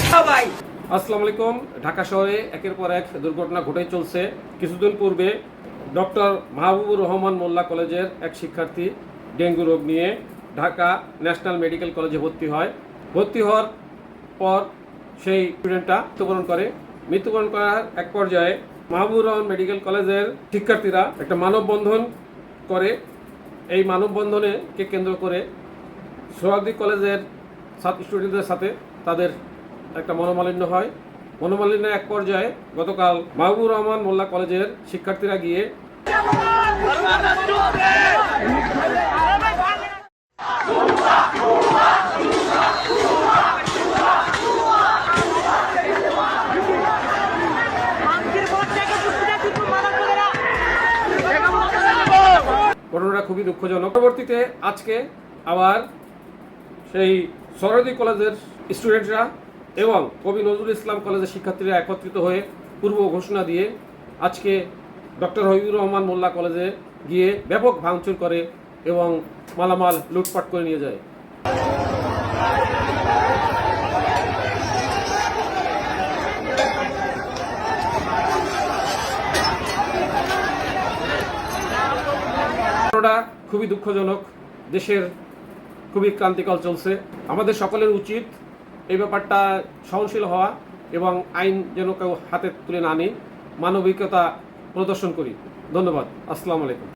আসসালামু আলাইকুম। ঢাকা শহরে একের পর এক দুর্ঘটনা ঘটে চলছে। কিছুদিন পূর্বে ডক্টর মাহবুবুর রহমান মোল্লা কলেজের এক শিক্ষার্থী ডেঙ্গু রোগ নিয়ে ঢাকা ন্যাশনাল মেডিকেল কলেজে ভর্তি হয়। ভর্তি হওয়ার পর সেই স্টুডেন্টটা মৃত্যুবরণ করার এক পর্যায়ে মাহবুবুর রহমান মেডিকেল কলেজের শিক্ষার্থীরা একটা মানববন্ধন করে। এই মানববন্ধনকে কেন্দ্র করে সোহাগদ্বীপ কলেজের স্টুডেন্টদের সাথে তাদের একটা মনোমালিন্য হয়। মনোমালিন্যের এক পর্যায়ে গতকাল মাহবুবুর রহমান মোল্লা কলেজের শিক্ষার্থীরা গিয়ে ঘটনাটা খুবই দুঃখজনক। পরবর্তীতে আজকে আবার সেই সোহরাওয়ার্দী কলেজের স্টুডেন্টরা এবং কবি নজরুল ইসলাম কলেজের শিক্ষার্থীরা একত্রিত হয়ে পূর্ব ঘোষণা দিয়ে আজকে ডক্টর হাবিবুর রহমান মোল্লা কলেজে গিয়ে ব্যাপক ভাঙচুর করে এবং মালামাল লুটপাট করে নিয়ে যায়। ঘটনাটা খুবই দুঃখজনক। দেশের খুবই ক্রান্তিকাল চলছে। আমাদের সকলের উচিত এই ব্যাপারটা সহনশীল হওয়া এবং আইন যেন কেউ হাতে তুলে না আনি, মানবিকতা প্রদর্শন করি। ধন্যবাদ। আসসালামু আলাইকুম।